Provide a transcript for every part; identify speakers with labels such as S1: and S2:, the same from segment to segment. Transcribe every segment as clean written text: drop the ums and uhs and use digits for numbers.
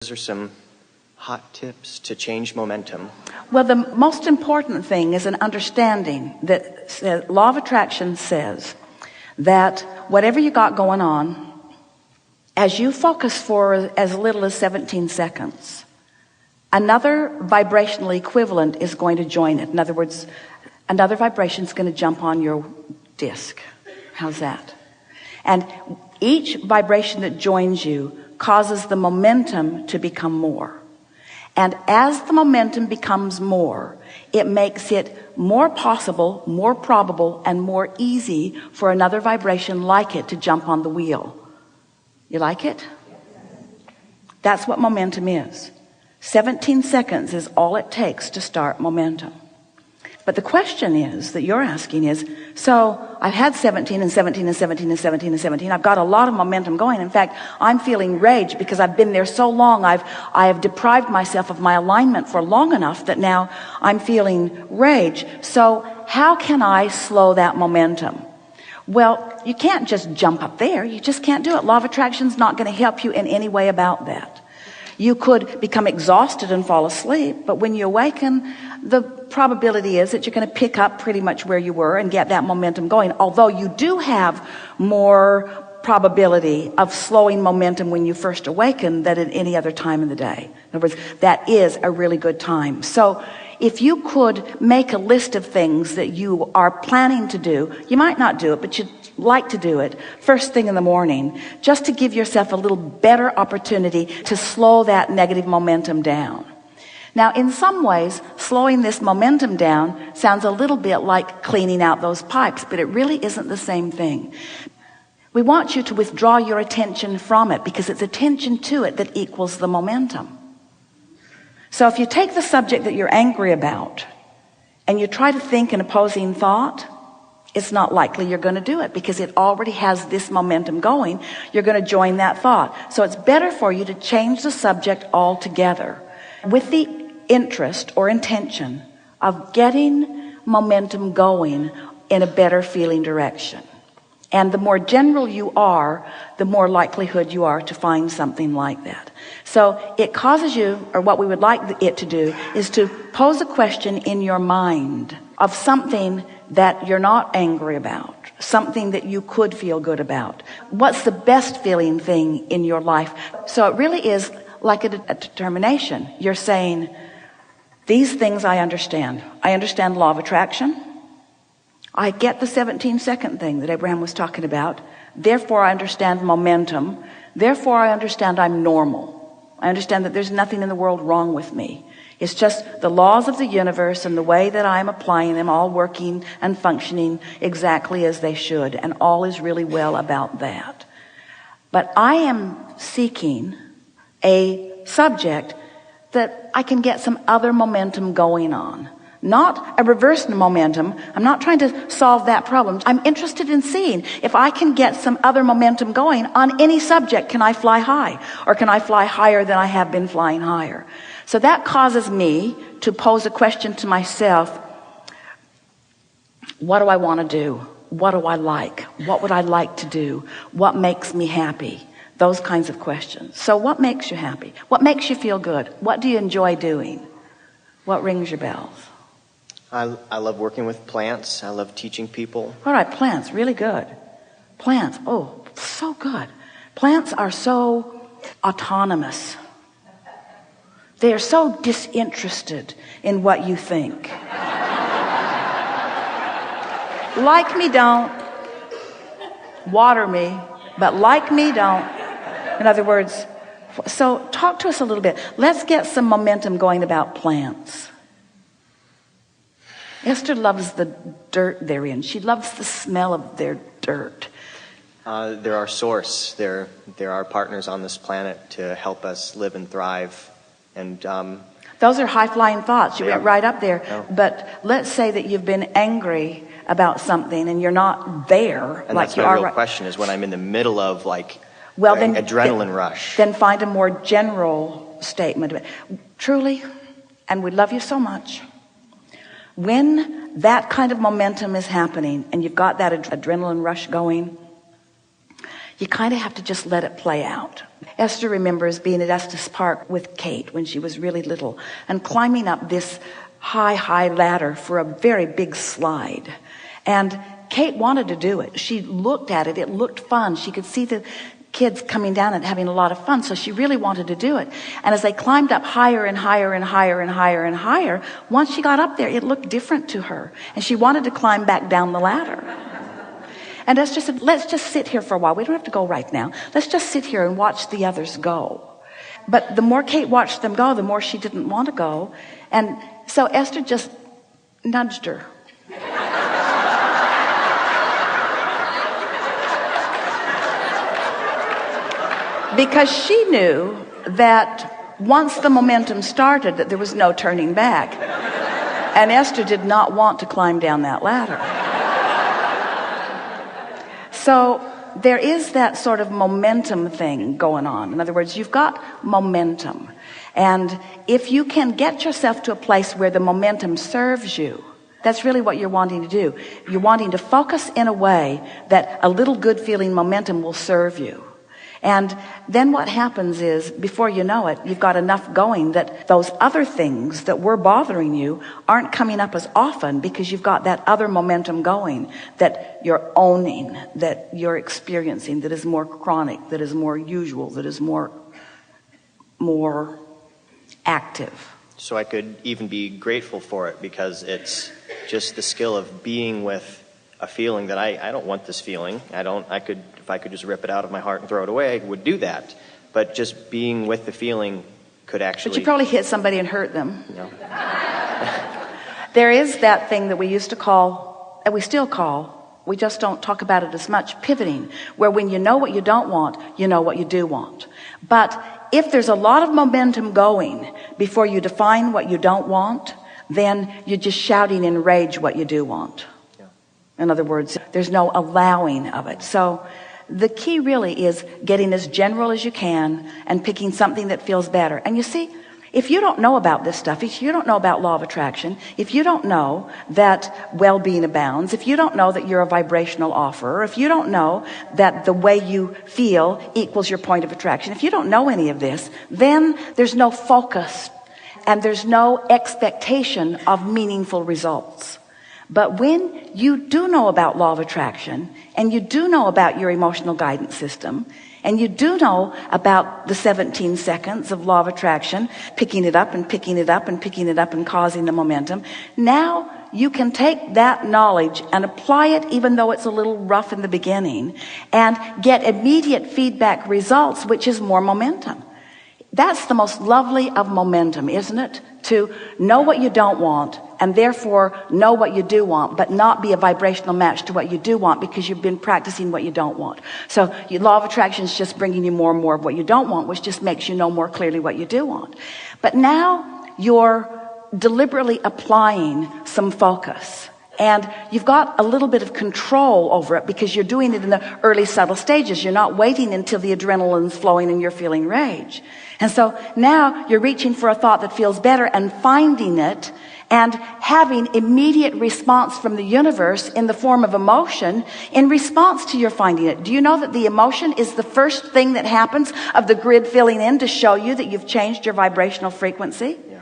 S1: Those are some hot tips to change momentum.
S2: Well, the most important thing is an understanding that law of attraction says that whatever you got going on, as you focus for as little as 17 seconds, another vibrational equivalent is going to join it. In other words, another vibration is going to jump on your disc. How's that? And each vibration that joins you causes the momentum to become more. And as the momentum becomes more, it makes it more possible, more probable, and more easy for another vibration like it to jump on the wheel. You like it? That's what momentum is. 17 seconds is all it takes to start momentum. But the question is that you're asking is, so I've had 17 and 17 and 17 and 17 and 17. I've got a lot of momentum going. In fact, I'm feeling rage because I've been there so long. I have deprived myself of my alignment for long enough that now I'm feeling rage. So how can I slow that momentum? Well, you can't just jump up there. You just can't do it. Law of attraction is not going to help you in any way about that. You could become exhausted and fall asleep, but when you awaken, the probability is that you're going to pick up pretty much where you were and get that momentum going. Although you do have more probability of slowing momentum when you first awaken than at any other time in the day. In other words, that is a really good time. So if you could make a list of things that you are planning to do, you might not do it, but you'd like to do it first thing in the morning, just to give yourself a little better opportunity to slow that negative momentum down. Now, in some ways, slowing this momentum down sounds a little bit like cleaning out those pipes, but it really isn't the same thing. We want you to withdraw your attention from it because it's attention to it that equals the momentum. So if you take the subject that you're angry about and you try to think an opposing thought, it's not likely you're going to do it because it already has this momentum going. You're going to join that thought. So it's better for you to change the subject altogether with the interest or intention of getting momentum going in a better feeling direction. And the more general you are, the more likelihood you are to find something like that. So it causes you, or what we would like it to do, is to pose a question in your mind of something that you're not angry about, something that you could feel good about. What's the best feeling thing in your life? So it really is like a determination. You're saying, these things I understand. I understand law of attraction. I get the 17-second thing that Abraham was talking about. Therefore, I understand momentum. Therefore, I understand I'm normal. I understand that there's nothing in the world wrong with me. It's just the laws of the universe and the way that I'm applying them, all working and functioning exactly as they should. And all is really well about that. But I am seeking a subject that I can get some other momentum going on. Not a reverse momentum. I'm not trying to solve that problem. I'm interested in seeing if I can get some other momentum going on any subject. Can I fly high? Or can I fly higher than I have been flying higher? So that causes me to pose a question to myself. What do I want to do? What do I like? What would I like to do? What makes me happy? Those kinds of questions. So what makes you happy? What makes you feel good? What do you enjoy doing? What rings your bells?
S1: I love working with plants. I love teaching people.
S2: All right, plants, really good. Plants, oh, so good. Plants are so autonomous. They are so disinterested in what you think. Like me, don't. Water me, but like me, don't. In other words, so talk to us a little bit. Let's get some momentum going about plants. Esther loves the dirt they're in. She loves the smell of their dirt.
S1: They're our source. They're our partners on this planet to help us live and thrive. And
S2: those are high-flying thoughts. You went right up there.
S1: No.
S2: But let's say that you've been angry about something and you're not there.
S1: And
S2: like
S1: that's
S2: you
S1: my
S2: are
S1: real
S2: right.
S1: question is when I'm in the middle of like
S2: then
S1: adrenaline rush.
S2: Then find a more general statement of it. Truly, and we love you so much. When that kind of momentum is happening and you've got that adrenaline rush going, You kind of have to just let it play out. Esther remembers being at Estes Park with Kate when she was really little and climbing up this high ladder for a very big slide. And Kate wanted to do it. She looked at it. It looked fun. She could see the kids coming down and having a lot of fun. So she really wanted to do it. And as they climbed up higher and higher and higher and higher and higher, once she got up there, it looked different to her. And she wanted to climb back down the ladder. And Esther said, let's just sit here for a while. We don't have to go right now. Let's just sit here and watch the others go. But the more Kate watched them go, the more she didn't want to go. And so Esther just nudged her. Because she knew that once the momentum started, that there was no turning back. And Esther did not want to climb down that ladder. So there is that sort of momentum thing going on. In other words, you've got momentum. And if you can get yourself to a place where the momentum serves you, that's really what you're wanting to do. You're wanting to focus in a way that a little good feeling momentum will serve you. And then what happens is, before you know it, you've got enough going that those other things that were bothering you aren't coming up as often because you've got that other momentum going that you're owning, that you're experiencing, that is more chronic, that is more usual, that is more active.
S1: So I could even be grateful for it because it's just the skill of being with a feeling that I don't want this feeling. If I could just rip it out of my heart and throw it away, I would do that. But just being with the feeling could actually...
S2: But you probably hit somebody and hurt them.
S1: No.
S2: There is that thing that we used to call, and we still call, we just don't talk about it as much, pivoting, where when you know what you don't want, you know what you do want. But if there's a lot of momentum going before you define what you don't want, then you're just shouting in rage what you do want. In other words, there's no allowing of it. So the key really is getting as general as you can and picking something that feels better. And you see, if you don't know about this stuff, if you don't know about law of attraction, if you don't know that well-being abounds, if you don't know that you're a vibrational offerer, if you don't know that the way you feel equals your point of attraction, if you don't know any of this, then there's no focus and there's no expectation of meaningful results. But when you do know about law of attraction, and you do know about your emotional guidance system, and you do know about the 17 seconds of law of attraction, picking it up and picking it up and picking it up and causing the momentum, now you can take that knowledge and apply it, even though it's a little rough in the beginning, and get immediate feedback results, which is more momentum. That's the most lovely of momentum, isn't it? To know what you don't want and therefore know what you do want, but not be a vibrational match to what you do want because you've been practicing what you don't want. So your law of attraction is just bringing you more and more of what you don't want, which just makes you know more clearly what you do want. But now you're deliberately applying some focus. And you've got a little bit of control over it because you're doing it in the early subtle stages. You're not waiting until the adrenaline's flowing and you're feeling rage. And so now you're reaching for a thought that feels better and finding it and having immediate response from the universe in the form of emotion in response to your finding it. Do you know that the emotion is the first thing that happens of the grid filling in to show you that you've changed your vibrational frequency? Yeah.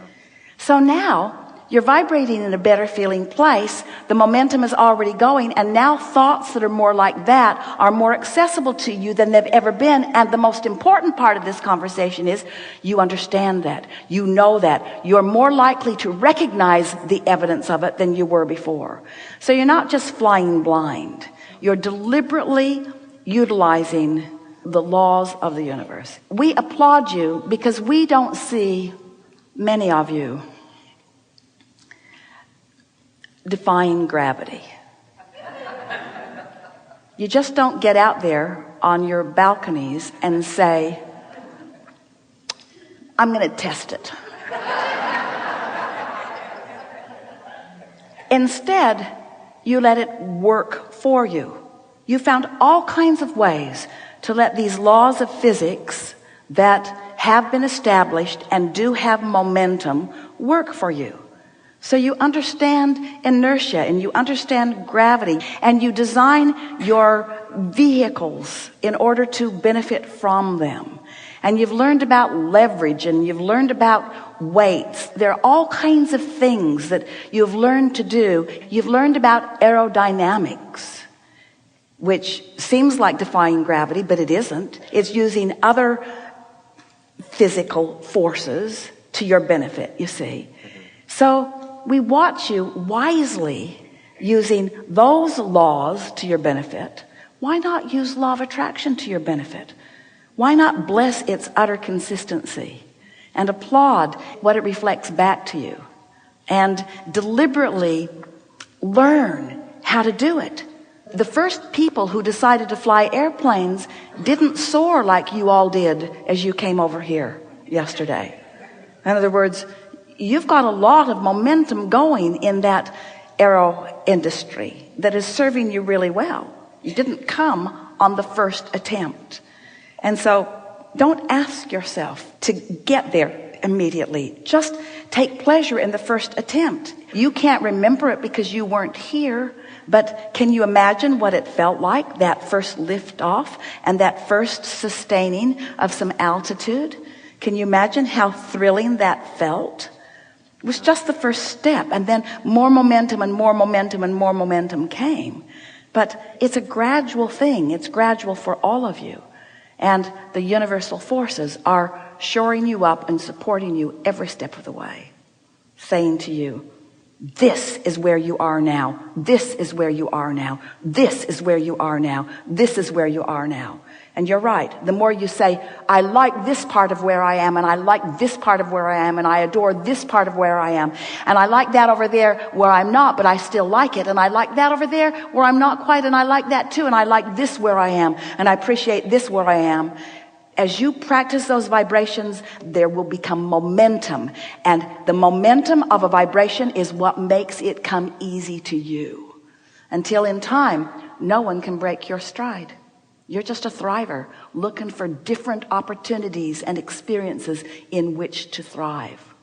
S2: So now you're vibrating in a better feeling place. The momentum is already going, and now thoughts that are more like that are more accessible to you than they've ever been. And the most important part of this conversation is you understand that. You know that. You're more likely to recognize the evidence of it than you were before. So you're not just flying blind. You're deliberately utilizing the laws of the universe. We applaud you because we don't see many of you defying gravity. You just don't get out there on your balconies and say, I'm going to test it. Instead, you let it work for you. You found all kinds of ways to let these laws of physics that have been established and do have momentum work for you. So you understand inertia and you understand gravity, and you design your vehicles in order to benefit from them. And you've learned about leverage, and you've learned about weights. There are all kinds of things that you've learned to do. You've learned about aerodynamics, which seems like defying gravity, but it isn't. It's using other physical forces to your benefit, you see. So we watch you wisely using those laws to your benefit. Why not use law of attraction to your benefit? Why not bless its utter consistency and applaud what it reflects back to you, and deliberately learn how to do it? The first people who decided to fly airplanes didn't soar like you all did as you came over here yesterday. In other words, you've got a lot of momentum going in that aero industry that is serving you really well. You didn't come on the first attempt. And so don't ask yourself to get there immediately. Just take pleasure in the first attempt. You can't remember it because you weren't here, but can you imagine what it felt like, that first lift off and that first sustaining of some altitude? Can you imagine how thrilling that felt? It was just the first step, and then more momentum and more momentum and more momentum came. But it's a gradual thing. It's gradual for all of you. And the universal forces are shoring you up and supporting you every step of the way, saying to you, this is where you are now. This is where you are now. This is where you are now. This is where you are now. And you're right. The more you say, I like this part of where I am, and I like this part of where I am, and I adore this part of where I am, and I like that over there where I'm not, but I still like it, and I like that over there where I'm not quite, and I like that too, and I like this where I am, and I appreciate this where I am. As you practice those vibrations, there will become momentum, and the momentum of a vibration is what makes it come easy to you. Until in time, no one can break your stride. You're just a thriver looking for different opportunities and experiences in which to thrive.